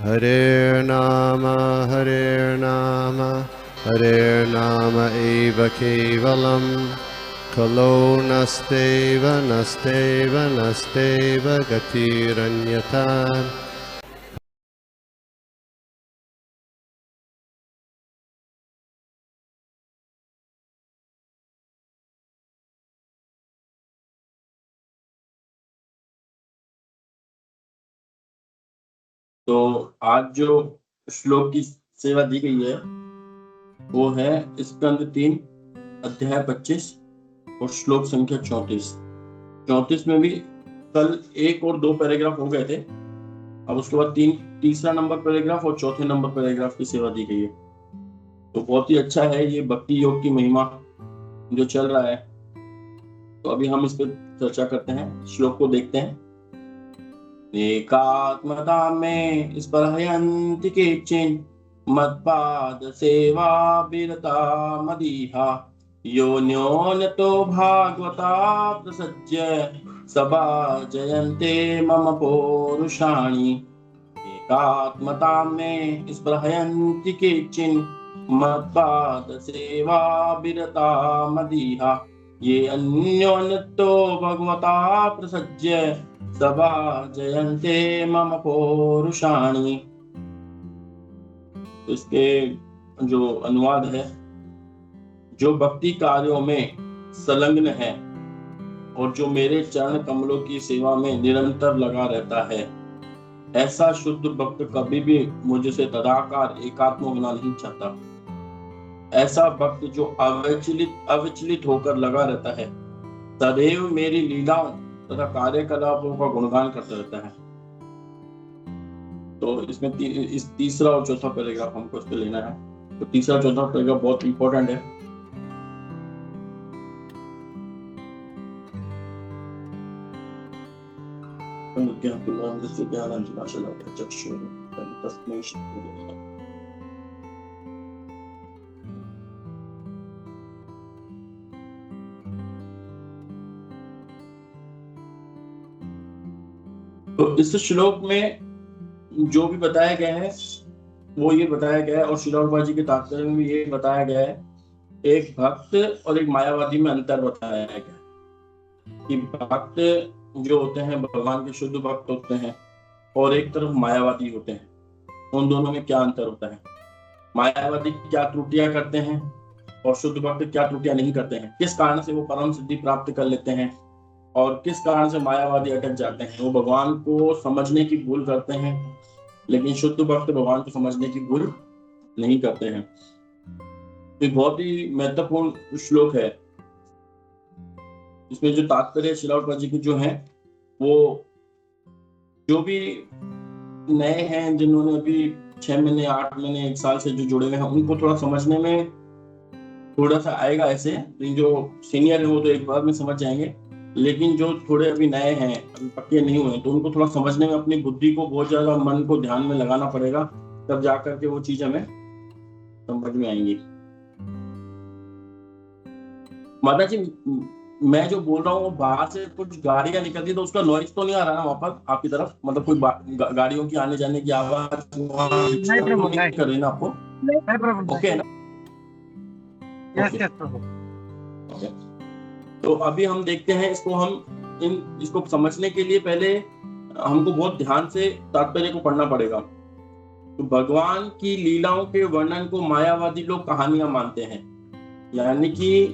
Hare Nama Hare Nama eva kevalam Kalo nasteva nasteva nasteva gatiranyata. तो आज जो श्लोक की सेवा दी गई है वो है स्कंद 3 अध्याय 25 और श्लोक संख्या 34 में भी कल 1 और 2 पैराग्राफ हो गए थे। अब उसके बाद तीसरा नंबर पैराग्राफ और चौथे नंबर पैराग्राफ की सेवा दी गई है। तो बहुत ही अच्छा है ये भक्ति योग की महिमा जो चल रहा है। तो अभी हम इस पर चर्चा करते हैं, श्लोक को देखते हैं। एकात्मता में स्पृहयन्ति केचिन् मत्पाद सेवा विरता मदीहा योन्योन्यतो भागवता प्रसज्य सबा जयन्ते मम पौरुषाणि। एकात्मता में स्पृहयन्ति केचिन् मत्पाद सेवा विरता मदीहा ये अन्योन्यतो भगवता प्रसज्य सबा जयन्ते मम पौरुषाणि। इसके जो अनुवाद है, जो भक्ति कार्यों में संलग्न है और जो मेरे चरण कमलों की सेवा में निरंतर लगा रहता है, ऐसा शुद्ध भक्त कभी भी मुझसे तदाकार एकात्म होना नहीं चाहता। ऐसा भक्त जो अविचलित होकर लगा रहता है, सदैव मेरी लीलाओं तथा कार्यकलापों का गुणगान करता रहता है। तो इसमें इस तीसरा और चौथा पैराग्राफ हमको इस पे लेना है। तो तीसरा चौथा पैराग्राफ बहुत इंपॉर्टेंट है। तो इस श्लोक में जो भी बताया गया है वो ये बताया गया है, और श्रील प्रभुपाद जी के तात्पर्य में भी ये बताया गया है। एक भक्त और एक मायावादी में अंतर बताया गया कि भक्त जो होते हैं भगवान के शुद्ध भक्त होते हैं और एक तरफ मायावादी होते हैं। उन दोनों में क्या अंतर होता है, मायावादी क्या त्रुटियां करते हैं और शुद्ध भक्त क्या त्रुटियां नहीं करते हैं, किस कारण से वो परम सिद्धि प्राप्त कर लेते हैं और किस कारण से मायावादी अटक जाते हैं। वो भगवान को समझने की भूल करते हैं, लेकिन शुद्ध भक्त भगवान को समझने की भूल नहीं करते हैं। तो बहुत ही महत्वपूर्ण श्लोक है। इसमें जो तात्पर्य श्रील प्रभुपाद जी की जो है, वो जो भी नए हैं, जिन्होंने अभी 6 महीने 8 महीने 1 साल से जो जुड़े हुए हैं, उनको थोड़ा समझने में थोड़ा सा आएगा। ऐसे जो सीनियर है वो तो एक बार में समझ जाएंगे, लेकिन जो थोड़े अभी नए हैं, अभी पक्के नहीं हुए, तो उनको थोड़ा समझने में अपनी बुद्धि को बहुत ज्यादा, मन को ध्यान में लगाना पड़ेगा, तब जाकर के वो चीज हमें समझ में आएंगी। माता जी, मैं जो बोल रहा हूँ बाहर से कुछ गाड़ियां निकलती, तो उसका नॉइज तो नहीं आ रहा ना वहां पर आपकी तरफ? मतलब कोई गाड़ियों की आने जाने की आवाज नहीं कर रही ना आपको? ओके ना? तो अभी हम देखते हैं इसको। हम इसको समझने के लिए पहले हमको बहुत ध्यान से तात्पर्य को पढ़ना पड़ेगा। तो भगवान की लीलाओं के वर्णन को मायावादी लोग कहानियां मानते हैं, यानी कि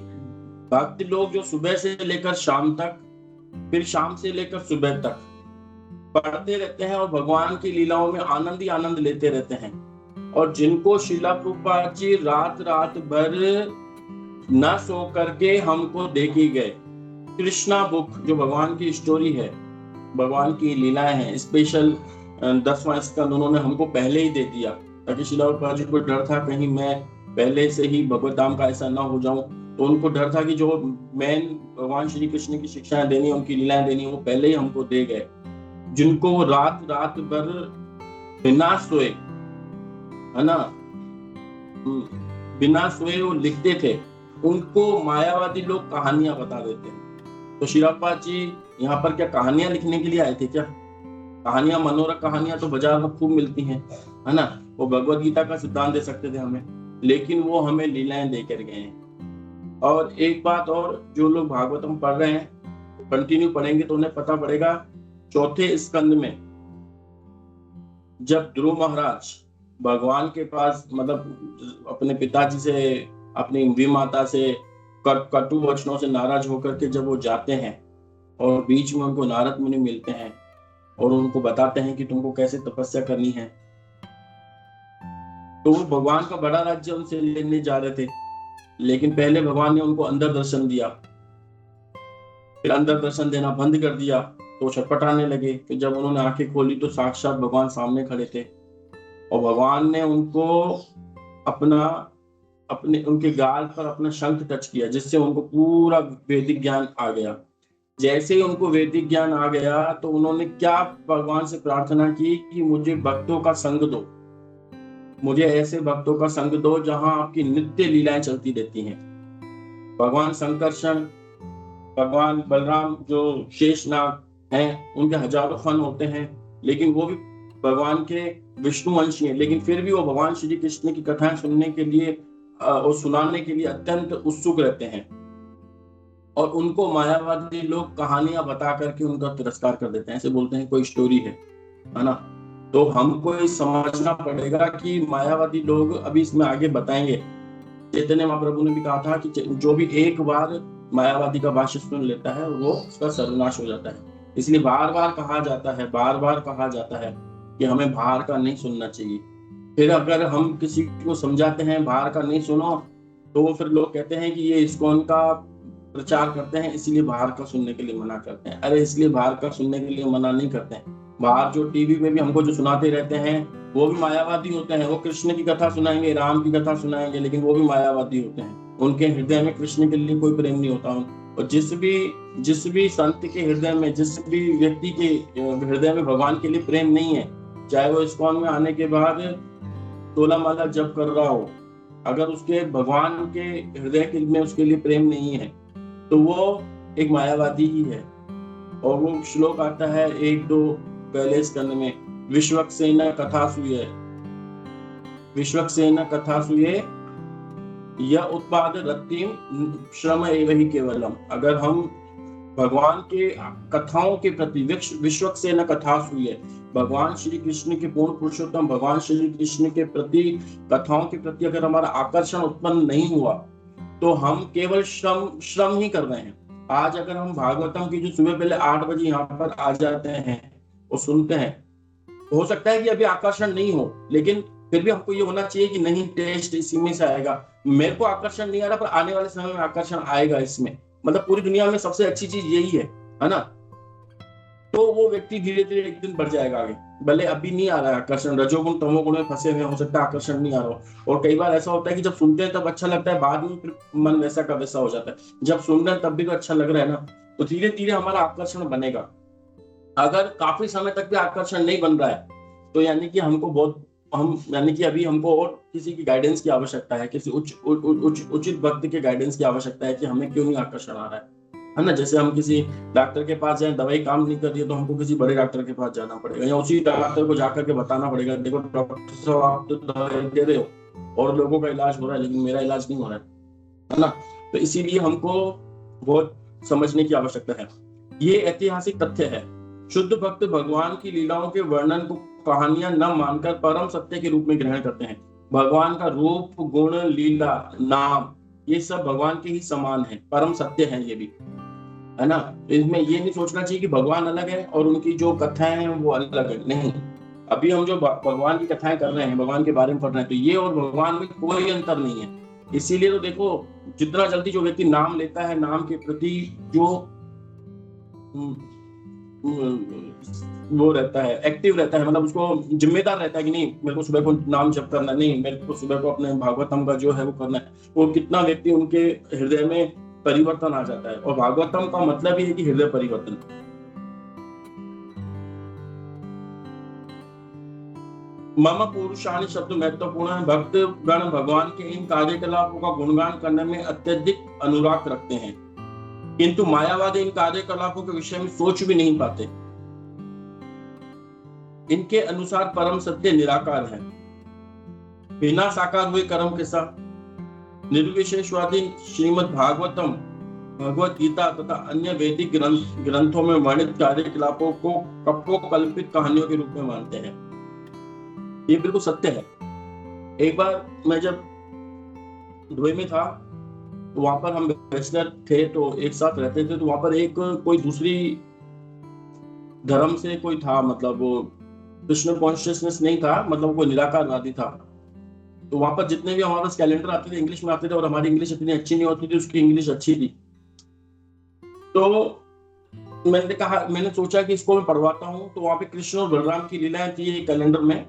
भक्त लोग जो सुबह से लेकर शाम तक, फिर शाम से लेकर सुबह तक पढ़ते रहते हैं और भगवान की लीलाओं में आनंद ही आनंद लेते रहते हैं, और जिनको श्रील प्रभुपाद जी रात रात भर न सो करके हमको देखे गए। कृष्णा बुक जो भगवान की स्टोरी है, भगवान की लीलाएं हैं, स्पेशल 10वां स्कंद उन्होंने हमको पहले ही दे दिया, ताकि श्रील प्रभुपाद जी को डर था कहीं मैं पहले से ही भगवत धाम का ऐसा ना हो जाऊं। तो उनको डर था कि जो मेन भगवान श्री कृष्ण की शिक्षाएं देनी, उनकी लीलाएं देनी, वो पहले ही हमको दे गए। जिनको रात रात भर बिना सोए, है ना, बिना सोए वो लिखते थे, उनको मायावादी लोग कहानियां बता देते हैं। तो श्रील प्रभुपाद जी यहाँ पर क्या कहानियां लिखने के लिए आए थे क्या? कहानियां, मनोरक कहानियां तो बाजार में खूब मिलती हैं, है ना। वो भगवत गीता का सिद्धांत दे सकते थे हमें, लेकिन वो हमें लीलाएं देकर गए हैं। और एक बात और, जो लोग भागवतम पढ़ रहे हैं, कंटिन्यू पढ़ेंगे तो उन्हें पता पड़ेगा, चौथे स्कंद में जब ध्रुव महाराज भगवान के पास, मतलब अपने पिताजी से, अपनी विमाता से कटु वचनों से नाराज होकर के जब वो जाते हैं, और बीच में उनको नारद मुनि मिलते हैं और उनको बताते हैं कि तुमको कैसे तपस्या करनी है, तो वो भगवान का बड़ा राज्य उनसे लेने जा रहे थे, लेकिन पहले भगवान ने उनको अंदर दर्शन दिया, फिर अंदर दर्शन देना बंद कर दिया, तो छटपटाने लगे। फिर जब उन्होंने आंखें खोली तो साक्षात भगवान सामने खड़े थे, और भगवान ने उनको उनके गाल पर अपना शंख टच किया, जिससे उनको पूरा वैदिक ज्ञान आ गया। जैसे ही उनको वैदिक ज्ञान आ गया तो उन्होंने क्या भगवान से प्रार्थना की कि मुझे भक्तों का संग दो, मुझे ऐसे भक्तों का संग दो जहां आपकी नित्य लीलाएं चलती रहती हैं। भगवान संकर्षण, भगवान बलराम जो शेषनाग हैं, उनके हजारों फन होते हैं, लेकिन वो भी भगवान के विष्णुवंशी हैं, लेकिन फिर भी वो भगवान श्री कृष्ण की कथाएं सुनने के लिए और सुनाने के लिए अत्यंत उत्सुक रहते हैं, और उनको मायावादी लोग कहानियां बता करके उनका तिरस्कार कर देते हैं, ऐसे बोलते हैं कोई स्टोरी है ना। तो हमको ये समझना पड़ेगा कि मायावादी लोग अभी इसमें आगे बताएंगे। चैतन्य महाप्रभु ने भी कहा था कि जो भी एक बार मायावादी का भाष्य सुन लेता है वो उसका सर्वनाश हो जाता है। इसलिए बार बार कहा जाता है कि हमें बाहर का नहीं सुनना चाहिए। फिर अगर हम किसी को समझाते हैं बाहर का नहीं सुनो, तो फिर लोग कहते हैं कि ये इस्कॉन का प्रचार करते हैं इसलिए बाहर का सुनने के लिए मना करते हैं। अरे इसलिए बाहर का सुनने के लिए मना नहीं करते हैं। बाहर जो टीवी पे भी हमको जो सुनाते रहते हैं वो भी मायावादी होते हैं। वो कृष्ण की कथा सुनाएंगे, राम की कथा सुनाएंगे, लेकिन वो भी मायावादी होते हैं। उनके हृदय में कृष्ण के लिए कोई प्रेम नहीं होता। और जिस भी संत के हृदय में, जिस भी व्यक्ति के हृदय में भगवान के लिए प्रेम नहीं है, चाहे वो इस्कॉन में आने के बाद 16 माला जप कर रहा हो, अगर उसके भगवान के हृदय में उसके लिए प्रेम नहीं है तो वो एक मायावादी ही है। और वो श्लोक आता है 1-2 पहले स्कंद में, विश्वक्सेन कथासूये यह उत्पाद रत्तिम श्रम एवं ही केवलम। अगर हम भगवान के कथाओं के प्रति, विश्वक्सेन कथासूये, भगवान श्री कृष्ण के पूर्ण पुरुषोत्तम भगवान श्री कृष्ण के प्रति, कथाओं के प्रति अगर हमारा आकर्षण उत्पन्न नहीं हुआ तो हम केवल श्रम ही कर रहे हैं। आज अगर हम भागवतम की जो सुबह पहले 8 बजे यहाँ पर आ जाते हैं और सुनते हैं, हो सकता है कि अभी आकर्षण नहीं हो, लेकिन फिर भी हमको ये होना चाहिए कि नहीं, टेस्ट इसी में से आएगा। मेरे को आकर्षण नहीं आ रहा, पर आने वाले समय में आकर्षण आएगा इसमें। मतलब पूरी दुनिया में सबसे अच्छी चीज यही है ना। तो वो व्यक्ति धीरे धीरे एक दिन बढ़ जाएगा आगे। भले अभी नहीं आ रहा है आकर्षण, रजोगुण तमोगुण में फंसे हुए, हो सकता है आकर्षण नहीं आ रहा हो। और कई बार ऐसा होता है कि जब सुनते हैं तब अच्छा लगता है, बाद में फिर मन वैसा का वैसा हो जाता है। जब सुन रहे हैं तब भी तो अच्छा लग रहा है ना, तो धीरे धीरे हमारा आकर्षण बनेगा। अगर काफी समय तक भी आकर्षण नहीं बन रहा है तो यानी कि अभी हमको और किसी की गाइडेंस की आवश्यकता है, किसी उचित भक्त के गाइडेंस की आवश्यकता है कि हमें क्यों नहीं आकर्षण आ रहा है ना। जैसे हम किसी डॉक्टर के पास जाए, दवाई काम नहीं कर रही है तो हमको किसी बड़े डॉक्टर के पास जाना पड़ेगा, या उसी डॉक्टर को जाकर के बताना पड़ेगा, देखो डॉक्टर साहब आप तो दवाई दे रहे हो और लोगों का इलाज हो रहा है लेकिन मेरा इलाज नहीं हो रहा है ना। तो इसीलिए हमको बहुत समझने की आवश्यकता है। ये ऐतिहासिक तथ्य है। शुद्ध भक्त भगवान की लीलाओं के वर्णन को कहानियां न मानकर परम सत्य के रूप में ग्रहण करते हैं। भगवान का रूप, गुण, लीला, नाम, ये सब भगवान के ही समान है, परम सत्य है ये भी, है ना। इसमें ये नहीं सोचना चाहिए कि भगवान अलग है और उनकी जो कथाएं हैं वो अलग है। नहीं, अभी हम जो भगवान की कथाएं कर रहे हैं, भगवान के बारे में पढ़ रहे हैं, तो ये और भगवान में कोई अंतर नहीं है। इसीलिए तो देखो, जितना जल्दी जो व्यक्ति नाम लेता है, नाम के प्रति जो वो रहता है, एक्टिव रहता है, मतलब उसको जिम्मेदार रहता है कि नहीं मेरे को सुबह को नाम जप करना, नहीं मेरे को सुबह को अपने भागवतम का जो है वो करना है, वो कितना व्यक्ति उनके हृदय में परिवर्तन आ जाता है। और भागवतम का मतलब ही है कि हृदय परिवर्तन। मम पुरुषाणि शब्द महत्वपूर्ण है। भक्त गण भगवान के इन कार्यकलापों का गुणगान करने में अत्यधिक अनुराग रखते हैं, किंतु मायावादी इन कार्यकलापों के विषय में सोच भी नहीं पाते। इनके अनुसार परम सत्य निराकार है, बिना साकार हुए कर्म के साथ। निर्विशेषवादी श्रीमद् भागवतम, भगवत गीता तथा अन्य वैदिक ग्रंथों में वर्णित कार्यकलापों को कल्पित कहानियों के रूप में मानते हैं। ये बिल्कुल सत्य है। एक बार मैं जब दुबई में था तो वहां पर हम बैचलर थे, तो एक साथ रहते थे। तो वहां पर एक कोई दूसरी धर्म से कोई था, मतलब वो कृष्ण कॉन्शियसनेस नहीं था, मतलब वो निराकारवादी था। तो वहां पर जितने भी हमारे पास कैलेंडर आते थे इंग्लिश में आते थे, और हमारी इंग्लिश इतनी अच्छी नहीं होती थी, उसकी इंग्लिश अच्छी थी। तो मैंने सोचा कि इसको मैं पढ़वाता हूँ। तो वहां पे कृष्ण और बलराम की लीलाएं थी एक कैलेंडर में,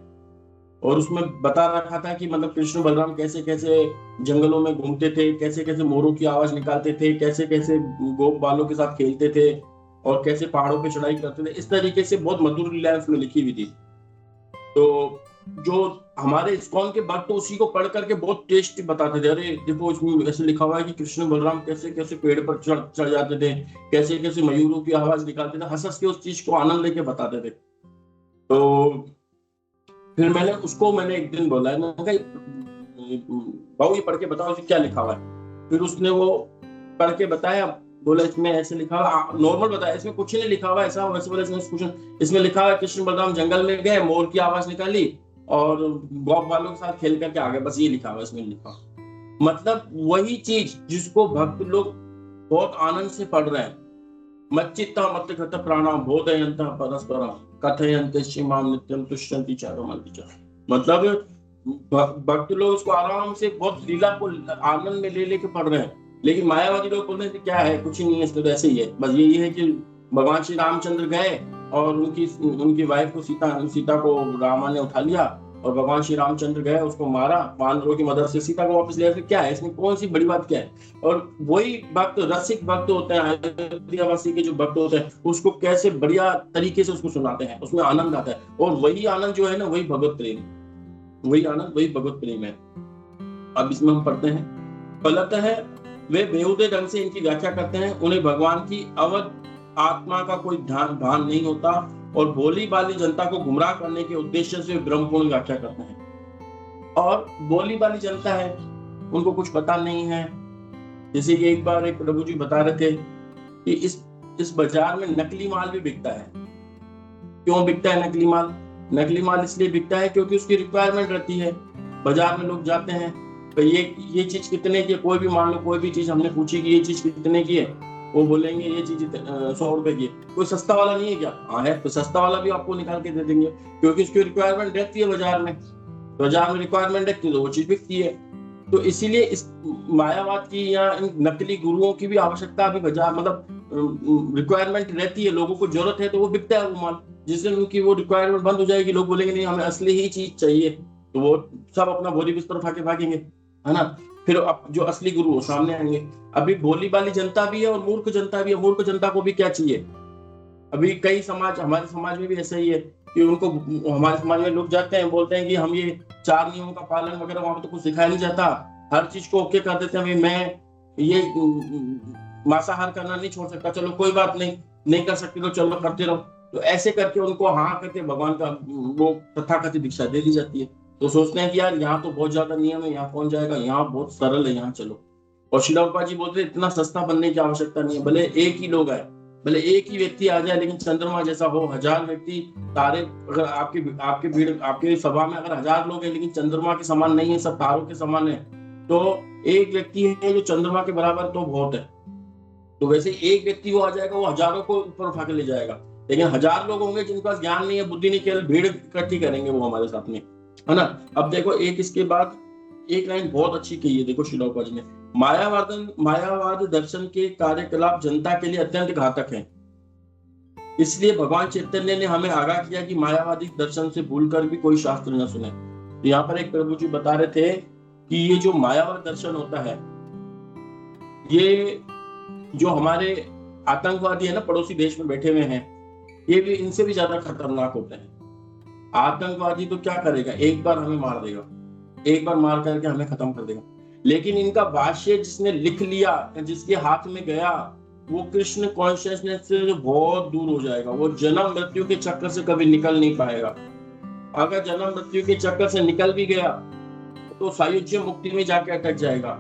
और उसमें बता रखा था कि मतलब कृष्ण बलराम कैसे कैसे जंगलों में घूमते थे, कैसे कैसे मोरों की आवाज निकालते थे, कैसे कैसे गोप बालों के साथ खेलते थे, और कैसे पहाड़ों पे चढ़ाई करते थे। इस तरीके से बहुत मधुर लीलाएं उसमें लिखी हुई थी। तो जो हमारे इस्कॉन के भक्त उसी को पढ़ करके बहुत टेस्ट बताते थे। अरे देखो इसमें ऐसे लिखा हुआ है कि कृष्ण बलराम कैसे कैसे पेड़ पर चढ़ जाते थे, कैसे कैसे मयूरों की आवाज निकालते थे, हंस हंस के उस चीज को आनंद लेके बताते थे। तो फिर मैंने एक दिन बोला, मैंने कहा भाऊ ये पढ़ के बताओ इसमें क्या लिखा हुआ है। फिर उसने वो पढ़ के बताया, बोला इसमें ऐसे लिखा हुआ, नॉर्मल बताया, इसमें कुछ नहीं लिखा हुआ ऐसा वैसे। बोला इसमें लिखा हुआ कृष्ण बलराम जंगल में गए, मोर की आवाज निकाली और गौप वालों के साथ खेल करके आ गए, बस ये लिखा हुआ इसमें लिखा। मतलब वही चीज जिसको भक्त लोग बहुत आनंद से पढ़ रहे हैं। मच्चित्ता मत गत प्राणा बोधयंत परस्परम कथयन्ते श्रीमाम नित्यम तुष्यन्ति चारुमन्ति च। मतलब भक्त लोग उसको आराम से बहुत लीला को आनंद में ले लेके पढ़ रहे हैं। लेकिन मायावादी लोग बोल रहे हैं क्या है, कुछ नहीं है, इसमें तो ऐसे ही है। बस यही है कि भगवान श्री रामचंद्र गए और उनकी वाइफ को सीता को रामा ने उठा लिया, और भगवान श्री रामचंद्र गए उसको मारा, वानरों की मदद से सीता को वापस ले आए। क्या है इसमें, कौन सी बड़ी बात क्या है। और वही भक्त रसिक भक्त होते हैं, अयोध्यावासी के जो भक्त होते हैं, उसको कैसे बढ़िया तरीके से उसको सुनाते हैं, उसमें आनंद आता है। और वही आनंद जो है ना, वही भगवत प्रेम, वही आनंद वही भगवत प्रेम है। अब इसमें हम पढ़ते हैं, फलतः वे बेहुदे ढंग से इनकी व्याख्या करते हैं। उन्हें भगवान की अवध आत्मा का कोई भान नहीं होता, और भोली बाली जनता को गुमराह करने के उद्देश्य से ब्रह्मपूर्ण व्याख्या करते हैं। और भोली बाली जनता है, उनको कुछ पता नहीं है। जैसे कि एक बार एक प्रभु जी बता रहे थे कि इस बाजार में नकली माल भी बिकता है। क्यों बिकता है नकली माल? नकली माल इसलिए बिकता है क्योंकि उसकी रिक्वायरमेंट रहती है। बाजार में लोग जाते हैं तो ये चीज कितने की है, कोई भी मान लो कोई भी चीज हमने पूछी कि ये चीज कितने की है, वो बोलेंगे ये चीज 100 रुपए की है। कोई सस्ता वाला नहीं है क्या? हाँ है, तो सस्ता वाला भी आपको निकाल के दे देंगे, क्योंकि उसकी रिक्वायरमेंट रहती है। बाजार में रिक्वायरमेंट रहती है तो वो चीज बिकती है। तो इसीलिए इस मायावाद की या इन नकली गुरुओं की भी आवश्यकता अभी बाजार, मतलब रिक्वायरमेंट रहती है, लोगों को जरूरत है तो वो बिकता है वो माल। जिस दिन उनकी वो रिक्वायरमेंट बंद हो जाएगी, लोग बोलेंगे नहीं हमें असली ही चीज चाहिए, तो वो सब अपना बोरी बिस्तर उठा के भागेंगे, है ना। फिर अब जो असली गुरु वो सामने आएंगे। अभी भोली बाली जनता भी है और मूर्ख जनता भी है। मूर्ख जनता को भी क्या चाहिए? अभी कई समाज, हमारे समाज में भी ऐसा ही है कि उनको, हमारे समाज में लोग जाते हैं बोलते हैं कि हम ये 4 नियमों का पालन वगैरह, वहां पे तो कुछ सिखाया नहीं जाता, हर चीज को ओके कर देते हैं। मैं ये मांसाहार करना नहीं छोड़ सकता, चलो कोई बात नहीं कर सकते तो चलो करते रहो। तो ऐसे करके उनको हाँ करके भगवान का वो तथाकथित दीक्षा दे दी जाती है। तो सोचते हैं कि यार यहाँ तो बहुत ज्यादा नियम है, यहाँ कौन जाएगा, यहाँ बहुत सरल है, यहाँ चलो। और श्रील प्रभुपाद जी बोलते हैं इतना सस्ता बनने की आवश्यकता नहीं है। भले एक ही लोग आए, भले एक ही व्यक्ति आ जाए, लेकिन चंद्रमा जैसा हो। 1000 व्यक्ति तारे, अगर आपकी भीड़, आपकी सभा में अगर 1000 लोग हैं लेकिन चंद्रमा के समान नहीं है, सब तारों के समान है, तो एक व्यक्ति है जो चंद्रमा के बराबर, तो बहुत है। तो वैसे एक व्यक्ति वो आ जाएगा, वो हजारों को ऊपर उठा के ले जाएगा। लेकिन 1000 लोग होंगे जिनके पास ज्ञान नहीं है, बुद्धि नहीं, केवल भीड़ इकट्ठी करेंगे वो हमारे साथ में, है ना। अब देखो एक इसके बाद एक लाइन बहुत अच्छी कही है, देखो श्रील प्रभुपाद जी ने, मायावाद दर्शन के कार्यकलाप जनता के लिए अत्यंत घातक है। इसलिए भगवान चैतन्य ने हमें आगाह किया कि मायावादी दर्शन से भूलकर भी कोई शास्त्र न सुने। तो यहाँ पर एक प्रभु जी बता रहे थे कि ये जो मायावाद दर्शन होता है, ये जो हमारे आतंकवादी है ना, पड़ोसी देश में बैठे हुए हैं, ये भी इनसे भी ज्यादा खतरनाक होते हैं। आतंकवादी तो क्या करेगा, एक बार हमें मार देगा, एक बार मार करके हमें खत्म कर देगा। लेकिन इनका भाष्य जिसने लिख लिया, जिसके हाथ में गया, वो कृष्ण कॉन्शियसनेस से बहुत दूर हो जाएगा। वो जन्म मृत्यु के चक्कर से कभी निकल नहीं पाएगा। अगर जन्म मृत्यु के चक्कर से निकल भी गया तो सायुज्य मुक्ति में जाके अटक जाएगा।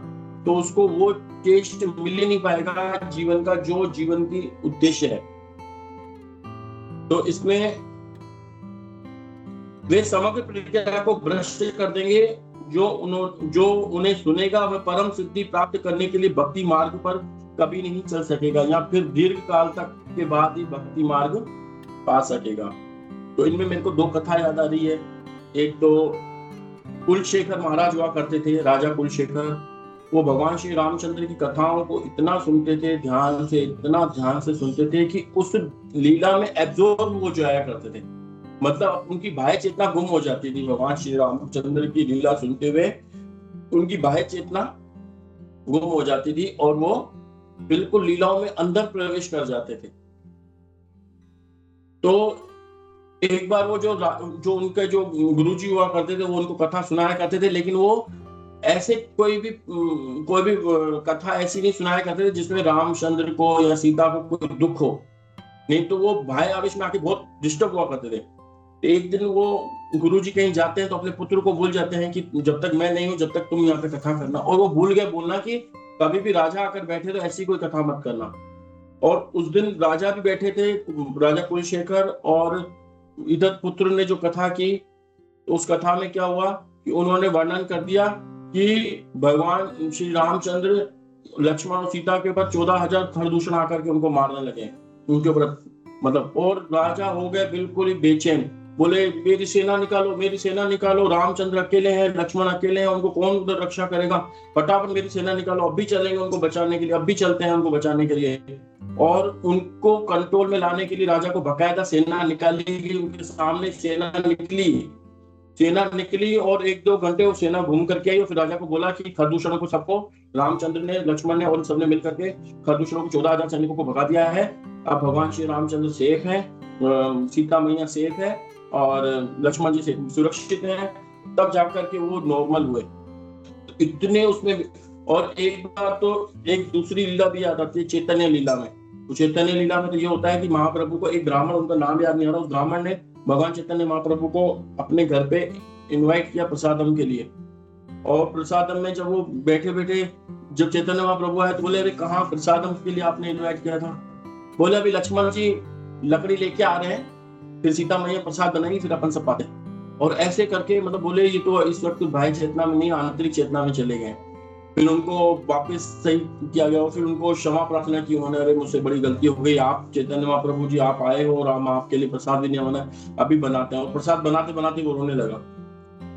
तो उसको वो टेस्ट मिल ही नहीं पाएगा जीवन का, जो जीवन की उद्देश्य है। तो इसमें वे समग्र प्रक्रिया को भ्रष्ट कर देंगे। जो उन्हें सुनेगा वह परम सिद्धि प्राप्त करने के लिए भक्ति मार्ग पर कभी नहीं चल सकेगा, या फिर दीर्घ काल तक के बाद ही भक्ति मार्ग पा सकेगा। तो इनमें मेरे को 2 कथा याद आ रही है। एक तो कुलशेखर महाराज हुआ करते थे, राजा कुलशेखर। वो भगवान श्री रामचंद्र की कथाओं को इतना सुनते थे, इतना ध्यान से सुनते थे कि उस लीला में एब्जॉर्ब हो जाया करते थे। मतलब उनकी बाह्य चेतना गुम हो जाती थी। भगवान श्री रामचंद्र की लीला सुनते हुए उनकी बाह्य चेतना गुम हो जाती थी और वो बिल्कुल लीलाओं में अंदर प्रवेश कर जाते थे। तो एक बार वो जो उनके जो गुरुजी हुआ करते थे वो उनको कथा सुनाया करते थे, लेकिन वो ऐसे कोई भी कथा ऐसी नहीं सुनाया करते थे जिसमें रामचंद्र को या सीता को कोई दुख हो। नहीं तो वो भाई आवेश में आके बहुत डिस्टर्ब हुआ करते थे। एक दिन वो गुरुजी कहीं जाते हैं तो अपने पुत्र को भूल जाते हैं कि जब तक मैं नहीं हूं जब तक तुम यहाँ पे कथा करना। और वो भूल गए बोलना कि कभी भी राजा आकर बैठे तो ऐसी कोई कथा मत करना। और उस दिन राजा भी बैठे थे, राजा कुलशेखर, और इधर पुत्र ने जो कथा की, तो उस कथा में क्या हुआ कि उन्होंने वर्णन कर दिया कि भगवान श्री रामचंद्र लक्ष्मण और सीता के ऊपर 14,000 खरदूषण आकर के उनको मारने लगे उनके ऊपर, मतलब। और राजा हो गए बिल्कुल ही बेचैन, बोले मेरी सेना निकालो, रामचंद्र अकेले हैं, लक्ष्मण अकेले हैं, उनको कौन उधर रक्षा करेगा, फटाफट मेरी सेना निकालो, अभी चलेंगे उनको बचाने के लिए, अभी चलते हैं उनको बचाने के लिए। और उनको कंट्रोल में लाने के लिए राजा को बकायदा सेना निकाली गई। उनके सामने सेना निकली और 1-2 घंटे वो सेना घूम करके आई और फिर राजा को बोला कि खरदूषणों को सबको रामचंद्र ने, लक्ष्मण ने और सबने मिलकर के खरदूषणों को 14,000 सैनिकों को भगा दिया है। अब भगवान श्री रामचंद्र सेफ है, सीता मैया सेफ है और लक्ष्मण जी से सुरक्षित है। तब जाकर के वो नॉर्मल हुए। इतने उसमें। और एक बार तो एक दूसरी लीला भी याद आती है, चैतन्य लीला में। तो चैतन्य लीला में तो ये होता है कि महाप्रभु को एक ब्राह्मण, उनका नाम याद नहीं आ रहा, उस ब्राह्मण ने भगवान चैतन्य महाप्रभु को अपने घर पे इनवाइट किया प्रसादम के लिए। और प्रसादम में जब वो बैठे जब चैतन्य महाप्रभु आए तो बोले अरे कहाँ प्रसादम के लिए आपने इनवाइट किया था? बोले अभी लक्ष्मण जी लकड़ी लेके आ रहे हैं, फिर सीता मैया प्रसाद बनाएंगी, फिर अपन सब पाते। और ऐसे करके मतलब बोले ये तो इस वक्त बाह्य चेतना में नहीं, आंतरिक चेतना में चले गए। फिर उनको वापस सही किया गया और फिर उनको क्षमा प्रार्थना की उन्होंने, अरे मुझसे बड़ी गलती हो गई, आप चैतन्य महाप्रभु जी आप आए हो और हम आपके लिए प्रसाद भी नहीं बना, अभी बनाते हैं। और प्रसाद बनाते बनाते वो रोने लगा।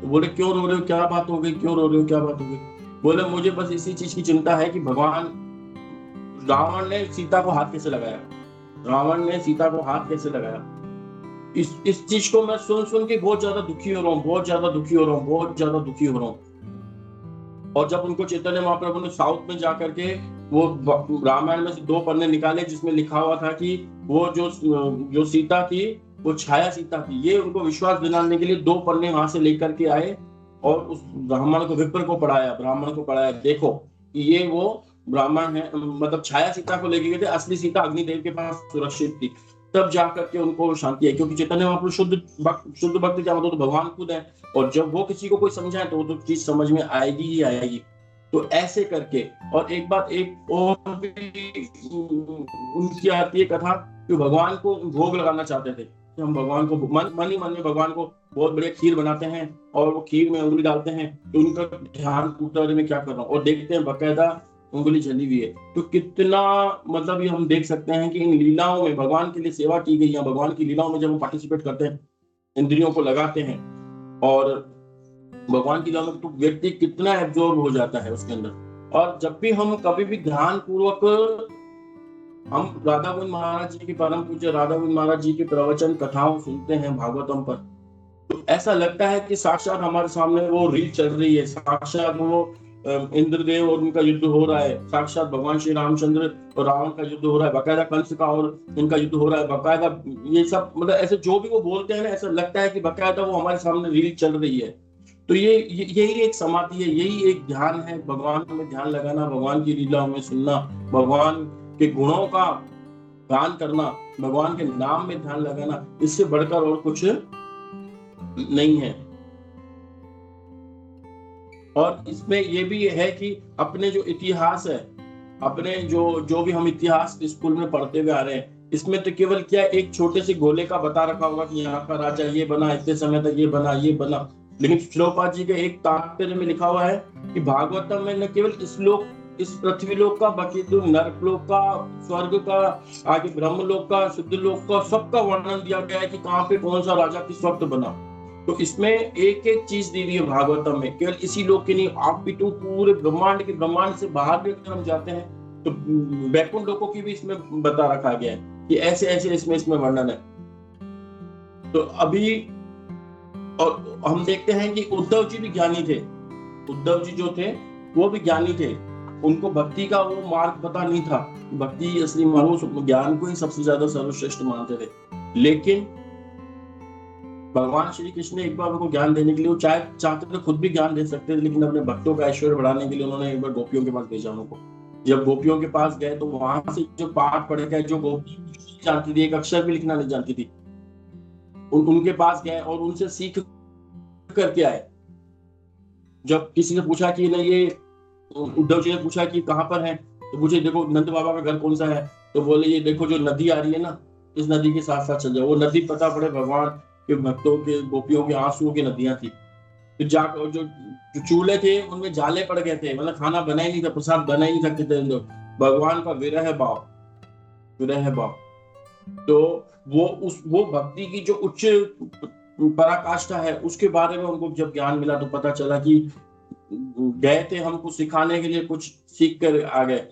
तो बोले क्यों रो रहे हो, क्या बात हो गई, क्यों रो रहे हो, क्या बात हो गई? बोले मुझे बस इसी चीज की चिंता है कि भगवान रावण ने सीता को हाथ कैसे लगाया, इस चीज को मैं सुन के बहुत ज्यादा दुखी हो रहा हूँ। और जब उनको चैतन्य महाप्रभु ने साउथ में जाकर के वो रामायण में से 2 पन्ने निकाले जिसमें लिखा हुआ था कि वो जो सीता थी वो छाया सीता थी, ये उनको विश्वास दिलाने के लिए 2 पन्ने वहां से लेकर के आए और उस ब्राह्मण को पढ़ाया, देखो ये वो ब्राह्मण है, मतलब छाया सीता को लेके गए थे, असली सीता अग्निदेव के पास सुरक्षित थी। तब जाकर के उनको शांति है, क्योंकि चैतन्य महाप्रभु शुद्ध भक्त क्या मतलब तो भगवान खुद है। और जब वो किसी को कोई समझाए तो वो तो चीज समझ में आएगी ही आएगी। तो ऐसे करके। और एक बात एक और भी उनकी आती है कथा कि भगवान को भोग लगाना चाहते थे कि हम भगवान को मन ही मन में भगवान को बहुत बढ़िया खीर बनाते हैं और वो खीर में उंगली डालते हैं तो उनका ध्यान टूटता है मैं क्या कर रहा हूँ, और देखते हैं बकायदा उंगली जली हुई है। तो कितना मतलब ये हम देख सकते हैं कि इन लीलाओं में भगवान के लिए सेवा की गई है। भगवान की लीलाओं में जब हम पार्टिसिपेट करते हैं, इंद्रियों को लगाते हैं और भगवान की लीला में, तो व्यक्ति कितना एब्जॉर्ब हो जाता है उसके अंदर। और जब भी हम कभी भी ध्यान पूर्वक हम राधा गोविंद महाराज जी की, परम पूज्य राधा गोविंद महाराज जी की प्रवचन कथाओं सुनते हैं भागवतम पर, तो ऐसा लगता है कि साक्षात हमारे सामने वो रील चल रही है, साक्षात वो इंद्रदेव और उनका युद्ध हो रहा है, साक्षात भगवान श्री रामचंद्र और रावण का युद्ध हो रहा है, बकायदा कंस का और इनका युद्ध हो रहा है, बकायदा ये सब मतलब ऐसे जो भी वो बोलते हैं ना, ऐसा लगता है कि बकायदा वो हमारे सामने रील चल रही है। तो यही एक समाधि है, यही एक ध्यान है, भगवान में ध्यान लगाना, भगवान की लीलाओं में सुनना, भगवान के गुणों का गान करना, भगवान के नाम में ध्यान लगाना, इससे बढ़कर और कुछ नहीं है। और इसमें ये भी है कि अपने जो इतिहास है, अपने जो भी हम इतिहास स्कूल में पढ़ते हुए आ रहे हैं, इसमें तो केवल क्या एक छोटे से गोले का बता रखा होगा कि यहाँ का राजा ये बना, इतने समय तक ये बना, लेकिन श्लोपाद जी के एक तात्पर्य में लिखा हुआ है कि भागवतम में न केवल इस पृथ्वी लोक का, बाकी तो नरक लोक का, स्वर्ग का, आगे ब्रह्म लोक का, सिद्ध लोक का, सबका वर्णन दिया गया है कि कहाँ पे कौन सा राजा किस वक्त बना। तो इसमें एक एक चीज दी हुई है भागवतम में, केवल इसी लोक की नहीं, आप भी तो पूरे ब्रह्मांड से बाहर भी अगर हम जाते हैं तो वैकुंठ लोकों की भी इसमें बता रखा गया है कि ऐसे ऐसे इसमें वर्णन है। तो अभी और हम देखते हैं कि उद्धव जी भी ज्ञानी थे, उद्धव जी जो थे वो भी ज्ञानी थे, उनको भक्ति का वो मार्ग पता नहीं था, भक्ति असली मार्ग, ज्ञान को ही सबसे ज्यादा सर्वश्रेष्ठ मानते थे। लेकिन भगवान श्री कृष्ण ने एक बार उनको ज्ञान देने के लिए, वो चाहते तो खुद भी ज्ञान दे सकते थे, लेकिन अपने भक्तों का ऐश्वर्य बढ़ाने के लिए उन्होंने एक बार गोपियों के पास भेजा उनको। जब गोपियों के पास गए तो वहां से जो पाठ पढ़े गए, जो गोपी जानती थी, एक अक्षर भी लिखना नहीं जानती थी, उनके पास गए और उनसे सीख करके आए। जब किसी ने पूछा कि नहीं, ये उद्धव जी ने पूछा कि कहाँ पर है, तो पूछे देखो नंद बाबा का घर कौन सा है, तो बोले ये देखो जो नदी आ रही है ना, इस नदी के साथ साथ चल जाओ। वो नदी पता पड़े भगवान के भक्तों के, गोपियों के आंसुओं की नदियां थी। तो जाकर जो चूल्हे थे उनमें जाले पड़ गए थे, मतलब खाना बना ही नहीं था, प्रसाद बना ही नहीं सकते थे लोग। भगवान का विरह भाव। तो वो भक्ति की जो उच्च पराकाष्ठा है, उसके बारे में उनको जब ज्ञान मिला तो पता चला कि गए थे हमको सिखाने के लिए, कुछ सीख कर आ गए।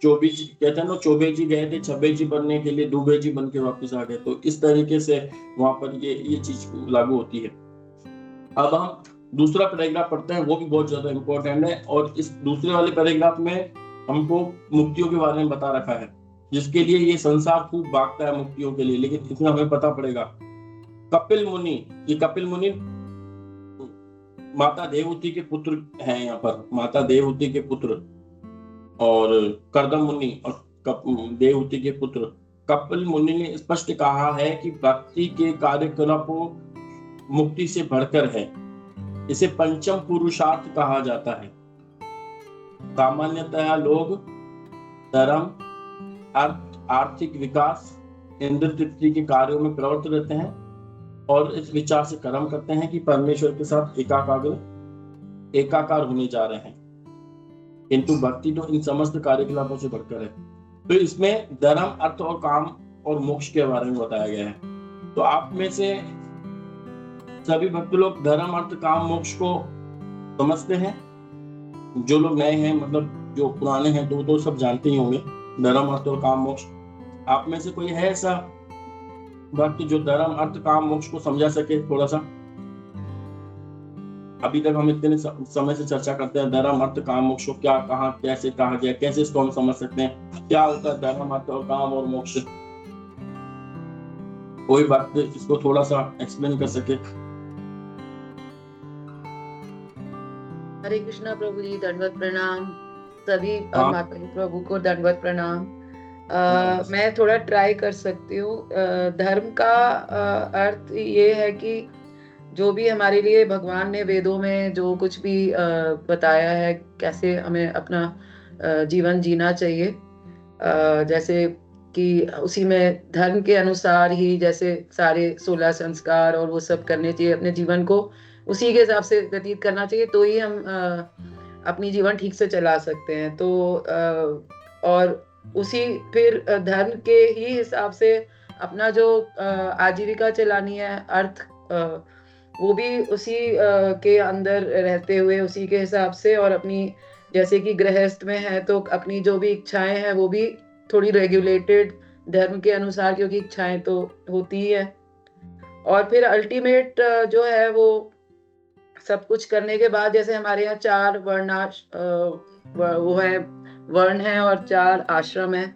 चौबे जी कहते हैं ना, चौबे जी गए थे छब्बे जी बनने के लिए, दुबे जी बन के वापिस आ गए। तो इस तरीके से वहां पर ये चीज लागू होती है। अब हम दूसरा पैराग्राफ पढ़ते हैं, वो भी बहुत ज्यादा इंपॉर्टेंट है, और इस दूसरे वाले पैराग्राफ में हमको मुक्तियों के बारे में बता रखा है, जिसके लिए ये संसार खूब भागता है मुक्तियों के लिए, लेकिन इसमें हमें पता पड़ेगा। कपिल मुनि माता देवहूति के पुत्र हैं, यहाँ पर माता देवहूति के पुत्र, और कर्दम मुनि और देवहूति के पुत्र। कपिल मुनि ने स्पष्ट कहा है कि भक्ति के कार्यकलाप मुक्ति से बढ़कर है, इसे पंचम पुरुषार्थ कहा जाता है। सामान्यतः लोग धर्म, अर्थ, आर्थिक विकास, इंद्र तृप्ति के कार्यों में प्रवृत्त रहते हैं और इस विचार से कर्म करते हैं कि परमेश्वर के साथ एकाकार होने जा रहे हैं, किंतु भक्ति तो इन समस्त कार्यकलापों से बढ़कर है। तो इसमें धर्म, अर्थ और काम और मोक्ष के बारे में बताया गया है। तो आप में से सभी भक्त लोग धर्म, अर्थ, काम, मोक्ष को समझते हैं। जो लोग नए हैं, मतलब जो पुराने हैं, तो सब जानते ही होंगे धर्म, अर्थ और काम, मोक्ष। आप में से कोई है ऐसा भक्त जो धर्म, अर्थ, काम, मोक्ष को समझा सके थोड़ा सा? अभी तक हम इतने समय से चर्चा करते हैं धर्म, अर्थ, काम, मोक्ष को क्या, कहाँ, कैसे कहा गया, कैसे इसको हम समझ सकते हैं, क्या होता है धर्म, अर्थ और काम और मोक्ष? कोई भक्त इसको थोड़ा सा एक्सप्लेन कर सके? हरे कृष्णा प्रभु जी, दंडवत प्रणाम सभी। हाँ। माता प्रभु को दंडवत प्रणाम। मैं थोड़ा ट्राई कर सकती हूँ। धर्म का अर्थ ये है कि जो भी हमारे लिए भगवान ने वेदों में जो कुछ भी बताया है, कैसे हमें अपना जीवन जीना चाहिए, जैसे कि उसी में धर्म के अनुसार ही जैसे सारे 16 संस्कार और वो सब करने चाहिए, अपने जीवन को उसी के हिसाब से व्यतीत करना चाहिए, तो ही हम अपनी जीवन ठीक से चला सकते हैं। तो और उसी फिर धर्म के ही हिसाब से अपना जो आजीविका चलानी है, अर्थ वो भी उसी के अंदर रहते हुए उसी के हिसाब से, और अपनी जैसे कि गृहस्थ में है तो अपनी जो भी इच्छाएं हैं वो भी थोड़ी रेगुलेटेड धर्म के अनुसार, क्योंकि इच्छाएं तो होती ही है। और फिर अल्टीमेट जो है वो सब कुछ करने के बाद, जैसे हमारे यहाँ 4 वो है वर्ण है और 4 आश्रम है,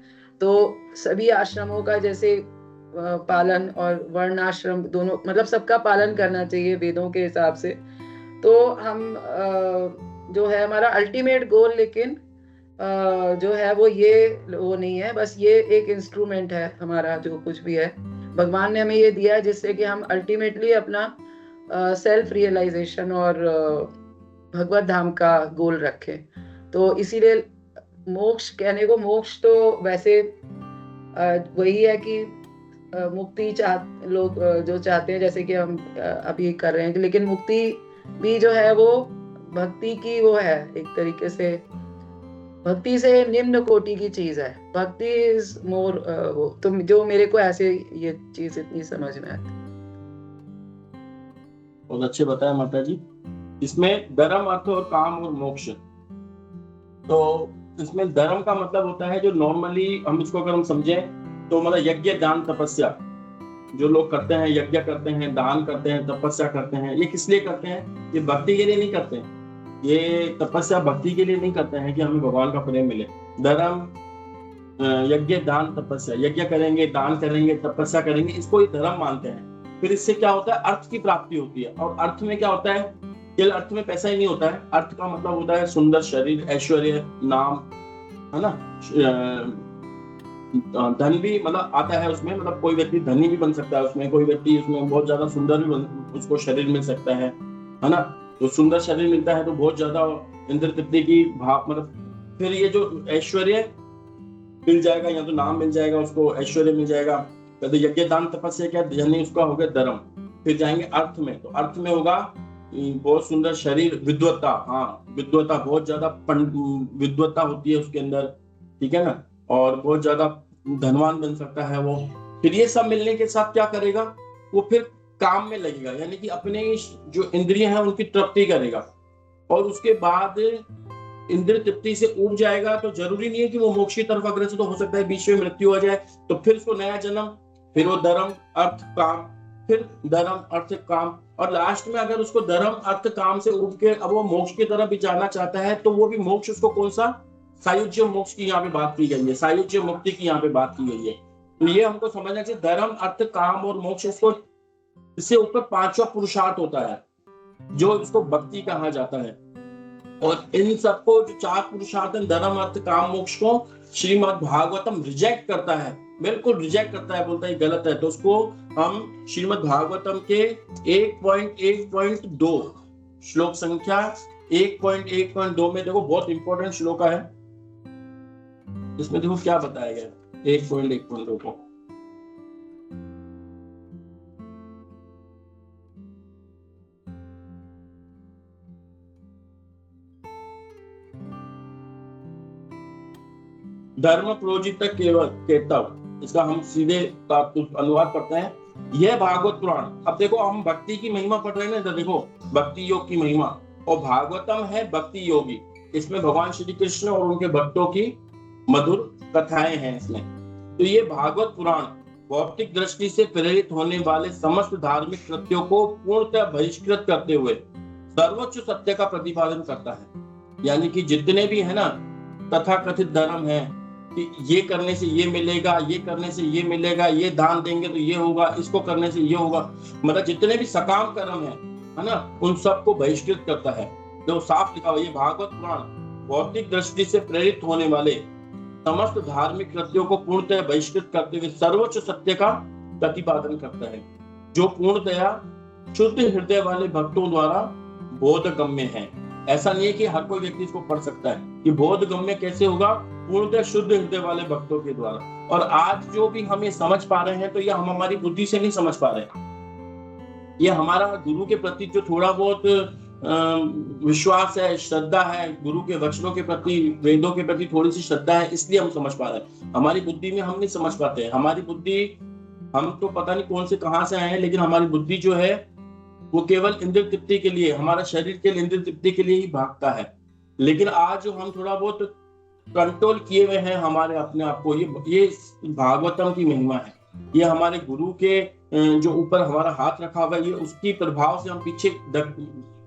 तो सभी आश्रमों का जैसे पालन, और वर्ण आश्रम दोनों, मतलब सबका पालन करना चाहिए वेदों के हिसाब से। तो हम जो है हमारा अल्टीमेट गोल लेकिन जो है वो नहीं है, बस ये एक इंस्ट्रूमेंट है हमारा, जो कुछ भी है भगवान ने हमें ये दिया है जिससे कि हम अल्टीमेटली अपना सेल्फ रियलाइजेशन और भगवत धाम का गोल रखें। तो इसीलिए मोक्ष कहने को, मोक्ष तो वैसे वही है कि मुक्ति लोग जो चाहते हैं, जैसे कि हम अभी कर रहे हैं, लेकिन मुक्ति भी जो है वो भक्ति की वो है, एक तरीके से भक्ति से निम्न कोटि की चीज है। भक्ति इज मोर वो, तो जो मेरे को ऐसे ये चीज इतनी समझ में आती। बहुत अच्छे बताया माता जी। इसमें धर्म, अर्थ और काम और मोक्ष, तो इसमें धर्म का मतलब होता है जो नॉर्मली हम इसको अगर हम समझें तो मतलब यज्ञ, दान, तपस्या जो लोग करते हैं, यज्ञ करते हैं, दान करते हैं, तपस्या करते हैं, ये किस लिए करते हैं? ये भक्ति के लिए नहीं करते हैं। ये तपस्या भक्ति के लिए नहीं करते हैं कि हमें भगवान का प्रेम मिले। धर्म, यज्ञ, दान, तपस्या, यज्ञ करेंगे, दान करेंगे, तपस्या करेंगे, इसको ही धर्म मानते हैं। फिर इससे क्या होता है? अर्थ की प्राप्ति होती है। और अर्थ में क्या होता है? केवल अर्थ में पैसा ही नहीं होता है। अर्थ का मतलब होता है सुंदर शरीर, ऐश्वर्य, नाम, है ना, धन भी मतलब आता है उसमें। मतलब कोई व्यक्ति धनी भी बन सकता है उसमें, कोई व्यक्ति उसमें बहुत ज्यादा सुंदर भी उसको शरीर मिल सकता है ना। तो सुंदर शरीर मिलता है तो बहुत ज्यादा इंद्र तृप्ति की भाव, मतलब फिर ये जो ऐश्वर्य मिल जाएगा, या तो नाम मिल जाएगा उसको, ऐश्वर्य मिल जाएगा। तो यज्ञ, दान, तपस्या क्या, यानी उसका हो गया धर्म। फिर जाएंगे अर्थ में, तो अर्थ में होगा बहुत सुंदर शरीर, विद्वत्ता, हाँ विद्वत्ता, बहुत ज्यादा विद्वत्ता होती है उसके अंदर, ठीक है ना, और बहुत ज्यादा धनवान बन सकता है वो। फिर ये सब मिलने के साथ क्या करेगा? वो फिर काम में लगेगा, यानी कि अपने जो इंद्रिय हैं उनकी तृप्ति करेगा। और उसके बाद इंद्रिय तृप्ति से उब जाएगा तो जरूरी नहीं है कि वो मोक्ष की तरफ अग्रसर, तो हो सकता है बीच में मृत्यु हो जाए, तो फिर उसको नया जन्म, फिर वो धर्म, अर्थ, काम, फिर धर्म, अर्थ, काम, और लास्ट में अगर उसको धर्म, अर्थ, काम से उब के अब वो मोक्ष की तरफ भी जाना चाहता है तो वो भी मोक्ष, उसको कौन सा? सायुज्य मोक्ष की यहाँ पे बात की गई है, सायुज्य मुक्ति की यहाँ पे बात की गई है। तो ये हमको समझना चाहिए, धर्म, अर्थ, काम और मोक्ष, इससे ऊपर पांचवा पुरुषार्थ होता है जो इसको भक्ति कहा जाता है। और इन सबको जो चार पुरुषार्थ, धर्म, अर्थ, काम, मोक्ष को श्रीमद् भागवतम रिजेक्ट करता है, बिल्कुल रिजेक्ट करता है, बोलता है गलत है। तो उसको हम श्रीमद् भागवतम के 1.1.2 श्लोक संख्या 1.1.2 में देखो, बहुत इंपॉर्टेंट श्लोक है। इसमें देखो क्या बताया गया 1.1.2 को। धर्म प्रोजित केतव, इसका हम सीधे अनुवाद करते हैं, यह भागवत पुराण। अब देखो हम भक्ति की महिमा पढ़ रहे हैं ना, देखो भक्ति योग की महिमा, और भागवतम है भक्ति योगी। इसमें भगवान श्री कृष्ण और उनके भक्तों की मधुर कथाएं हैं इसमें। तो ये भागवत पुराण भौतिक दृष्टि से प्रेरित होने वाले समस्त धार्मिक कृत्यों को पूर्णतः बहिष्कृत करते हुए सर्वोच्च सत्य का प्रतिपादन करता है। यानी कि जितने भी है ना तथाकथित धर्म है कि ये करने से ये मिलेगा, ये करने से ये मिलेगा, ये दान देंगे तो ये होगा, इसको करने से ये होगा, मतलब जितने भी सकाम कर्म है ना, उन सबको बहिष्कृत करता है। तो साफ लिखा हुआ ये भागवत पुराण भौतिक दृष्टि से प्रेरित होने वाले समस्त धार्मिक कृत्यों को पूर्णतः बहिष्कृत करते हुए सर्वोच्च सत्य का प्रतिपादन करता है, जो पूर्णतया शुद्ध हृदय वाले भक्तों द्वारा बोधगम्य है। ऐसा नहीं है कि हर कोई व्यक्ति इसको पढ़ सकता है। कि बोधगम्य कैसे होगा? पूर्णतः शुद्ध हृदय वाले भक्तों के द्वारा। और आज जो भी हम ये समझ पा रहे हैं तो ये हम हमारी बुद्धि से नहीं समझ पा रहे, ये हमारा गुरु के प्रति जो थोड़ा बहुत विश्वास है, श्रद्धा है, गुरु के वचनों के प्रति, वेदों के प्रति थोड़ी सी श्रद्धा है, इसलिए हम समझ पा रहे हैं। हमारी बुद्धि में हम नहीं समझ पाते हैं। हमारी बुद्धि, हम तो पता नहीं कौन से कहां से आए हैं, लेकिन हमारी बुद्धि जो है वो केवल इंद्र तृप्ति के लिए, हमारा शरीर के इंद्र तृप्ति के लिए ही भागता है। लेकिन आज जो हम थोड़ा बहुत कंट्रोल किए हुए हैं हमारे अपने आप को, ये भागवतम की महिमा है। ये हमारे गुरु के जो ऊपर हमारा हाथ रखा हुआ है, ये उसकी प्रभाव से हम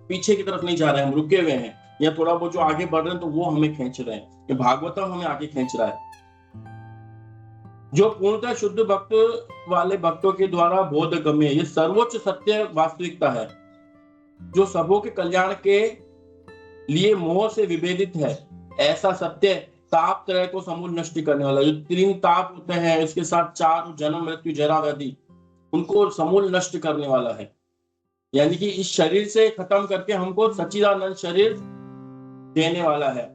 पीछे की तरफ नहीं जा रहे हैं, हम रुके हुए हैं, या थोड़ा बहुत जो आगे बढ़ रहे हैं तो वो हमें खींच रहे हैं। ये भागवतम हमें आगे खींच रहा है, जो पूर्णतः शुद्ध भक्त वाले भक्तों के द्वारा बोधगम्य। ये सर्वोच्च सत्य वास्तविकता है जो सबों के कल्याण के लिए मोह से विभेदित है। ऐसा सत्य ताप त्रय को समूल नष्ट करने वाला, जो 3 ताप होते हैं, इसके साथ 4 जन्म मृत्यु जरा व्याधि, उनको समूल नष्ट करने वाला है। यानी कि इस शरीर से खत्म करके हमको सच्चिदानंद शरीर देने वाला है,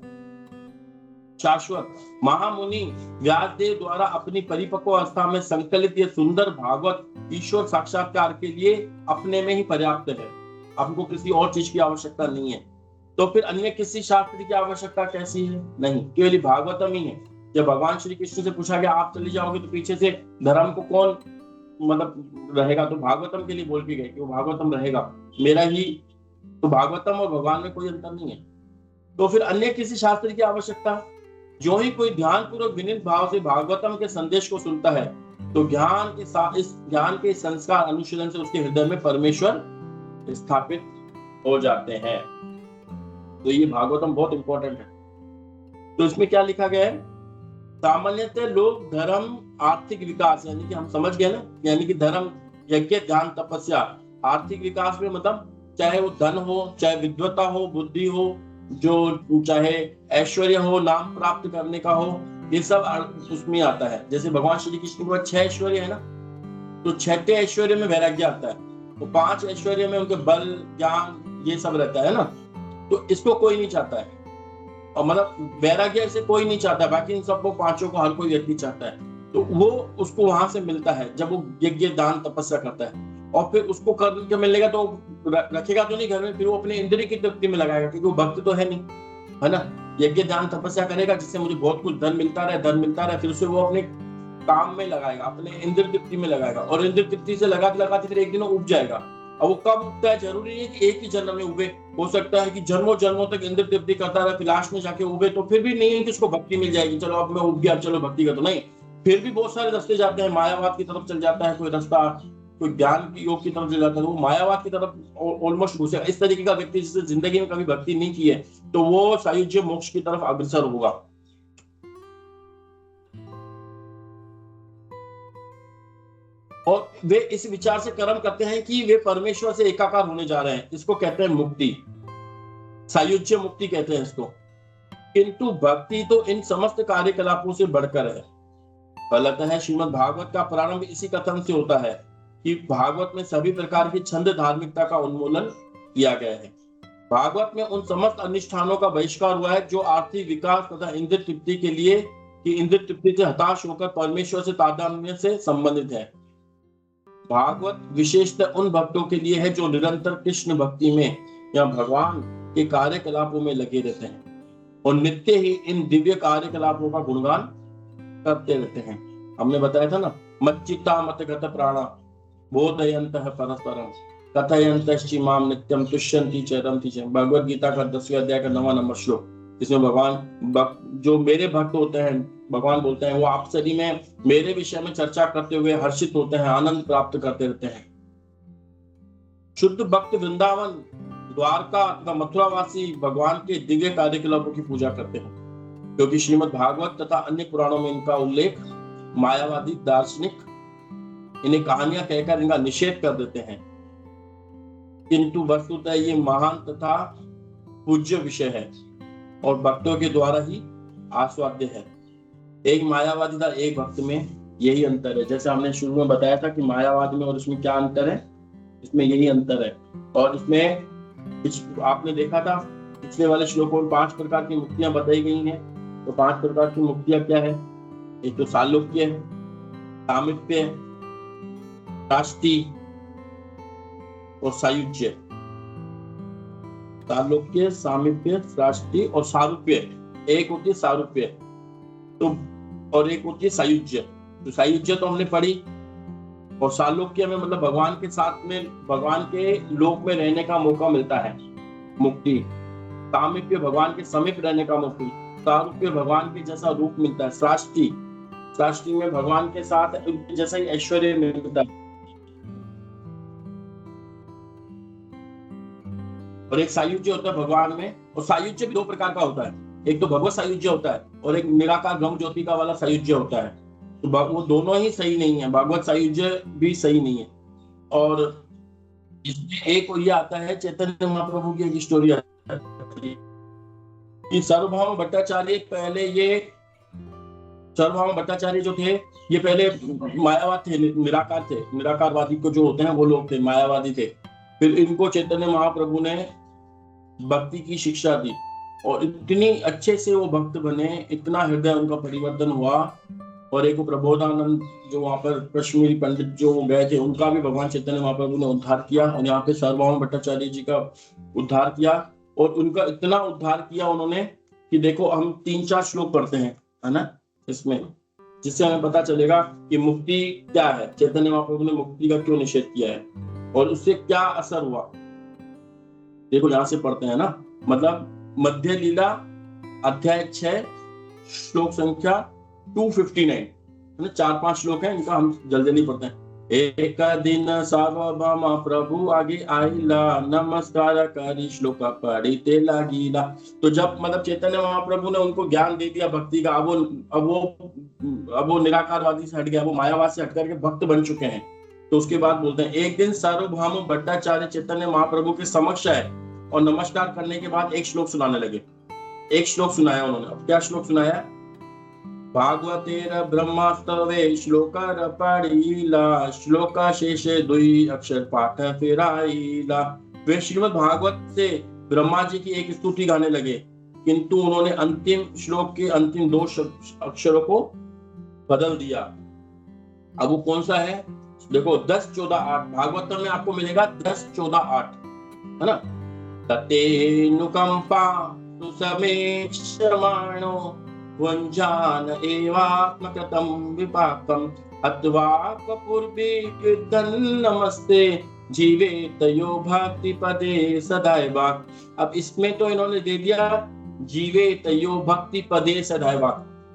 शाश्वत। महामुनि व्यासदेव द्वारा अपनी परिपक्व अवस्था में संकलित ये सुंदर भागवत ईश्वर साक्षात्कार के लिए अपने में ही पर्याप्त है, आपको किसी और चीज की आवश्यकता नहीं है। तो फिर अन्य किसी शास्त्र की आवश्यकता कैसी है? नहीं, केवल भागवतम ही है। जब भगवान श्री कृष्ण से पूछा गया आप चले जाओगे तो पीछे से धर्म को कौन मतलब रहेगा, तो भागवतम के लिए बोल के गए कि वो भागवतम रहेगा मेरा ही। तो भागवतम और भगवान में कोई अंतर नहीं है। तो फिर अन्य किसी शास्त्र की आवश्यकता? जो ही कोई ध्यान पूर्वक विनीत भाव से भागवतम के संदेश को सुनता है तो ज्ञान के साथ इस ज्ञान के संस्कार अनुशीलन से उसके हृदय में परमेश्वर स्थापित हो जाते हैं। तो ये भागवतम बहुत इंपॉर्टेंट है। तो इसमें क्या लिखा गया है? सामान्यतः लोग धर्म आर्थिक विकास, यानी कि हम समझ गए ना, यानी कि धर्म यज्ञ ध्यान तपस्या, आर्थिक विकास में मतलब चाहे वो धन हो, चाहे विद्वता हो, बुद्धि हो, जो चाहे ऐश्वर्य हो, नाम प्राप्त करने का हो, ये सब उसमें आता है। जैसे भगवान श्री कृष्ण के पास 6 ऐश्वर्य है ना, तो 6ठे ऐश्वर्य में वैराग्य आता है, तो 5 ऐश्वर्य में उनके बल ज्ञान ये सब रहता है ना। तो इसको कोई नहीं चाहता है, और मतलब वैराग्य से कोई नहीं चाहता, बाकी इन सबको 5 को हर कोई व्यक्ति चाहता है। तो वो उसको वहां से मिलता है जब वो यज्ञ दान तपस्या करता है, और फिर उसको करके मिलेगा तो रखेगा तो नहीं घर में, फिर वो अपने इंद्रिय की तृप्ति में लगाएगा, क्योंकि वो भक्त तो है नहीं, है ना। यज्ञ दान तपस्या करेगा जिससे मुझे बहुत कुछ धन मिलता रहे, फिर उसे वो अपने काम में लगाएगा, अपने इंद्रिय तृप्ति में लगाएगा, और इंद्रिय तृप्ति से लगाते फिर एक दिन उब जाएगा। अब वो कब उगता है जरूरी नहीं है कि एक ही जन्म में उगे, हो सकता है कि जन्मों जन्मों तक इंद्र तृप्ति करता रहे, फिर लास्ट में जाके उगे, तो फिर भी नहीं है कि उसको भक्ति मिल जाएगी, चलो अब मैं उग गया चलो भक्ति कर दो, नहीं। फिर भी बहुत सारे रास्ते जाते हैं, मायावाद की तरफ चल जाता है कोई रास्ता, कोई ज्ञान की योग की तरफ चल जाता है, वो मायावाद की तरफ ऑलमोस्ट घुसेगा। इस तरीके का व्यक्ति जिससे जिंदगी में कभी भक्ति नहीं की है तो वो सायुज्य मोक्ष की तरफ अग्रसर होगा। और वे इस विचार से कर्म करते हैं कि वे परमेश्वर से एकाकार होने जा रहे हैं, इसको कहते हैं मुक्ति, सायुज्य मुक्ति कहते हैं इसको। किंतु भक्ति तो इन समस्त कार्यकलापों से बढ़कर है। फलतः श्रीमद् भागवत का प्रारंभ इसी कथन से होता है कि भागवत में सभी प्रकार की छंद धार्मिकता का उन्मूलन किया गया है। भागवत में उन समस्त अनुष्ठानों का बहिष्कार हुआ है जो आर्थिक विकास तथा इंद्रिय तृप्ति के लिए कि इंद्रिय तृप्ति से हताश होकर परमेश्वर से तादात्म्य से संबंधित है। भागवत विशेषतः उन भक्तों के लिए है जो निरंतर कृष्ण भक्ति में या भगवान के कार्यकलापों में लगे रहते हैं और नित्य ही इन दिव्य कार्यकलापों का गुणगान करते रहते हैं। हमने बताया था ना, मच्चित्ता मतगत प्राणा बोधयन्तः परस्परम कथयन्तश्च माम नित्यम तुष्यन्ति च रमन्ति च। भगवद गीता का 10वें अध्याय का 9वां नंबर श्लोक। इसमें भगवान जो मेरे भक्त होते हैं, भगवान बोलते हैं, वो आपसरी में मेरे विषय में चर्चा करते हुए हर्षित होते हैं, आनंद प्राप्त करते रहते हैं। शुद्ध भक्त वृंदावन, द्वारका तथा मथुरावासी भगवान के दिव्य कार्यकलापों की पूजा करते हैं, क्योंकि श्रीमद् भागवत तथा अन्य पुराणों में इनका उल्लेख मायावादी दार्शनिक इन्हें कहानियां कहकर इनका निषेध कर देते हैं। किंतु वस्तुतः ये महान तथा पूज्य विषय है और भक्तों के द्वारा ही आस्वाद्य है। एक मायावादी था, एक भक्त में यही अंतर है। जैसे हमने शुरू में बताया था कि मायावाद में और इसमें क्या अंतर है, इसमें यही अंतर है। और इसमें आपने देखा था पिछले वाले श्लोकों में 5 प्रकार की मुक्तियां बताई गई हैं। तो 5 प्रकार की मुक्तियां क्या है? एक तो सालोक्य, सामीप्य, राष्टि और सायुज्य। सालोक्य, सामीप्य, राष्टि और सारूप्य। एक होती है सारूप्य तो, और एक होती है सायुज्य। तो सायुज्य तो हमने पढ़ी, और सालोक्य में मतलब भगवान के साथ में, भगवान के लोक में रहने का मौका मिलता है, मुक्ति। सामीप्य भगवान के समीप रहने का मुक्ति। सारूप्य भगवान के जैसा रूप मिलता है। सृष्टि, सृष्टि में भगवान के साथ जैसा ही ऐश्वर्य मिलता है। और एक सायुज्य होता है भगवान में, और सायुज्य भी 2 प्रकार का होता है। एक तो भगवत सायुज्य होता है और एक निराकार ब्रह्म ज्योति का वाला सायुज्य होता है। तो वो दोनों ही सही नहीं है, भागवत सायुज्य भी सही नहीं है। और इसमें एक ये आता है, चैतन्य महाप्रभु की एक स्टोरी आती है कि सार्वभौम भट्टाचार्य पहले ये सार्वभौम भट्टाचार्य जो थे ये पहले मायावाद थे, निराकार थे, निराकारवादी को जो होते हैं वो लोग थे, मायावादी थे। फिर इनको चैतन्य महाप्रभु ने भक्ति की शिक्षा दी और इतनी अच्छे से वो भक्त बने, इतना हृदय उनका परिवर्तन हुआ। और एक प्रबोधानंद जो वहां पर कश्मीरी पंडित जो गए थे उनका भी भगवान चैतन्य महाप्रभु ने उद्धार किया और यहाँ पे सार्वभौम भट्टाचार्य जी का उद्धार किया। और उनका इतना उद्धार किया उन्होंने कि देखो हम 3-4 श्लोक पढ़ते हैं, है ना, इसमें, जिससे हमें पता चलेगा कि मुक्ति क्या है, चैतन्य महाप्रभु ने मुक्ति का क्यों निषेध किया है और उससे क्या असर हुआ। देखो यहाँ से पढ़ते हैं ना, मतलब मध्य लीला अध्याय 6 श्लोक संख्या 259, 4-5 श्लोक हैं, इनका हम जल्दी नहीं पढ़ते हैं। एक दिन सार्वभौम प्रभु आगे आइला, नमस्कार करी श्लोक पढ़ते लागिला। तो जब मतलब चैतन्य महाप्रभु ने उनको ज्ञान दे दिया भक्ति का, अब वो निराकारवादी से हट गया, वो मायावाद से हट करके भक्त बन चुके हैं। तो उसके बाद बोलते हैं, एक दिन सार्वभौम भट्टाचार्य चैतन्य महाप्रभु के समक्ष आए और नमस्कार करने के बाद एक श्लोक सुनाने लगे। एक श्लोक सुनाया उन्होंने। अब क्या श्लोक सुनाया? भागवतेर ब्रह्मास्तवे श्लोकर पढ़ीला, श्लोक शेषे 2 अक्षर पाठ फिराइला। वे श्रीमद् भागवत से ब्रह्मा जी की एक स्तुति गाने लगे, किंतु उन्होंने अंतिम श्लोक के अंतिम 2 अक्षरों को बदल दिया। अब वो कौन सा है? देखो 10-14-8 भागवत में आपको मिलेगा, 10-14-8, है ना। ततेनुकंपा सुसमेक्षमाणो वंजान एवात्मकृतं विपाकम् अद्वाप पूर्वे युद्धं नमस्ते जीवेत यो भक्ति पदे सदैवा। अब इसमें तो इन्होंने दे दिया जीवेत यो भक्ति पदे सदैवा,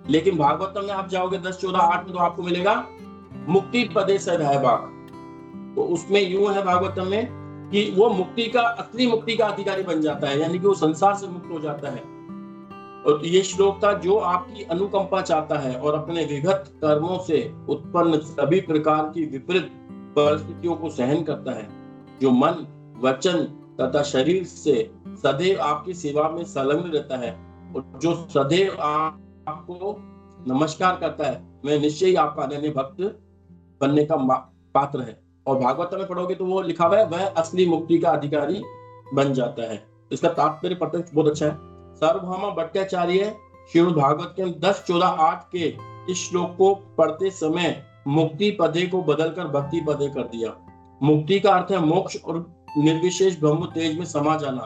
लेकिन भागवत में आप जाओगे 10-14-8 में तो आपको मिलेगा मुक्ति पदे सदैवा। तो उसमें यूं है भागवत में कि वो मुक्ति का, असली मुक्ति का अधिकारी बन जाता है, यानी कि वो संसार से मुक्त हो जाता है। और ये श्लोक था, जो आपकी अनुकंपा चाहता है और अपने विगत कर्मों से उत्पन्न सभी प्रकार की विपरीत परिस्थितियों को सहन करता है, जो मन, वचन तथा शरीर से सदैव आपकी सेवा में संलग्न रहता है और जो सदैव आपको नमस्कार करता है, मैं निश्चय ही आपका अनन्य भक्त बनने का पात्र है। और भागवत में पढ़ोगे तो वो लिखा हुआ है, वह असली मुक्ति का अधिकारी बन जाता है। इसका तात्पर्य पढ़ते बहुत अच्छा है। सार्वभौम भट्टाचार्य श्रीमद् भागवत के 10-14-8 के इस श्लोक को पढ़ते समय मुक्ति पदे को बदलकर भक्ति पदे कर दिया। मुक्ति का अर्थ है मोक्ष और निर्विशेष ब्रह्म तेज में समा जाना।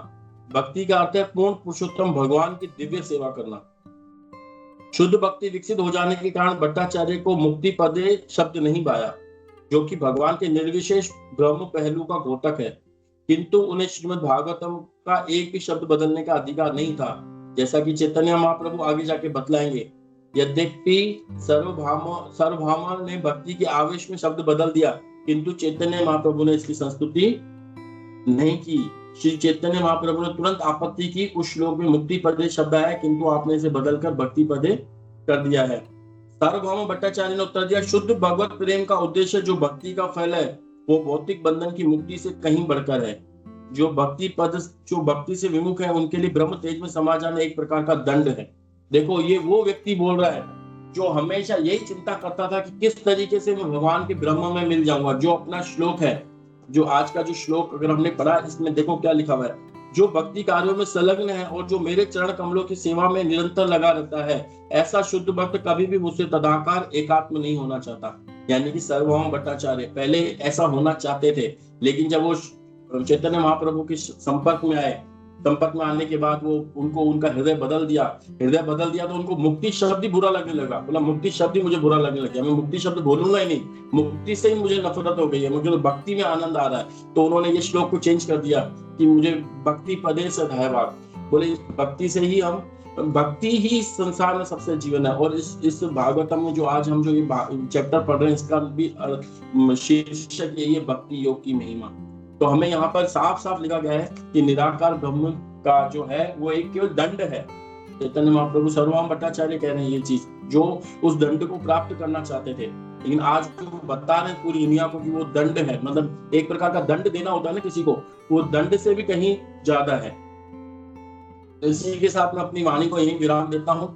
भक्ति का अर्थ है पूर्ण पुरुषोत्तम भगवान की दिव्य सेवा करना। शुद्ध भक्ति विकसित हो जाने के कारण भट्टाचार्य को मुक्ति पदे शब्द नहीं भाया, जो कि भगवान के निर्विशेष ब्रह्म पहलू का घोटक है, किंतु उन्हें श्रीमद् भागवतम का एक भी शब्द बदलने का अधिकार नहीं था, जैसा कि चैतन्य महाप्रभु आगे जाके बतलाएंगे। यद्यपि सार्वभौम ने भक्ति के आवेश में शब्द बदल दिया, किंतु चैतन्य महाप्रभु ने इसकी संस्तुति नहीं की। श्री चैतन्य महाप्रभु ने तुरंत आपत्ति की, उस श्लोक में मुक्ति पदे शब्द आया, किंतु आपने इसे बदलकर भक्ति पदे कर दिया है। सार्वभौम भट्टाचार्य ने उत्तर दिया, शुद्ध भगवत प्रेम का उद्देश्य जो भक्ति का फल है वो भौतिक बंधन की मुक्ति से कहीं बढ़कर है। जो भक्ति से विमुख है उनके लिए ब्रह्म तेज में समा जाना एक प्रकार का दंड है। देखो ये वो व्यक्ति बोल रहा है जो हमेशा यही चिंता करता था कि किस तरीके से मैं भगवान के ब्रह्म में मिल जाऊंगा। जो अपना श्लोक है, जो आज का जो श्लोक अगर हमने पढ़ा, इसमें देखो क्या लिखा हुआ है, जो भक्ति कार्यों में संलग्न है और जो मेरे चरण कमलों की सेवा में निरंतर लगा रहता है, ऐसा शुद्ध भक्त कभी भी मुझसे तदाकार एकात्म नहीं होना चाहता। यानी कि सार्वभौम भट्टाचार्य पहले ऐसा होना चाहते थे, लेकिन जब वो चैतन्य महाप्रभु के संपर्क में आने के बाद वो उनको उनका हृदय बदल दिया तो उनको मुक्ति शब्द ही बुरा लगने लगा। बोला मुक्ति शब्द ही मुझे बुरा लगने लगा, मैं मुक्ति शब्द बोलूंगा ही नहीं, मुक्ति से ही मुझे नफरत हो गई है, मुझे तो भक्ति में आनंद आ रहा है। तो उन्होंने ये श्लोक को चेंज कर दिया कि मुझे भक्ति पदे से धायवाग, बोले भक्ति से ही हम, भक्ति ही संसार में सबसे जीवन है। और इस भागवतम में जो आज हम जो ये चैप्टर पढ़ रहे हैं, इसका भी शीर्षक यही है, भक्ति योग की महिमा। तो हमें यहाँ पर साफ साफ लिखा गया है कि निराकार ब्रह्म का जो है वो एक केवल दंड है। चैतन्य महाप्रभु सार्वभौम भट्टाचार्य कह रहे हैं ये चीज, जो उस दंड को प्राप्त करना चाहते थे, लेकिन आज जो बता रहे हैं पूरी दुनिया को कि वो दंड है, मतलब एक प्रकार का दंड देना होता है ना किसी को, वो दंड से भी कहीं ज्यादा है। इसी के साथ मैं अपनी वाणी को यहीं विराम देता हूँ।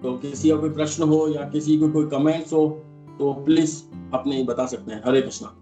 तो किसी का कोई प्रश्न हो या किसी को कोई कमेंट्स हो तो प्लीज अपने बता सकते हैं। हरे कृष्णा।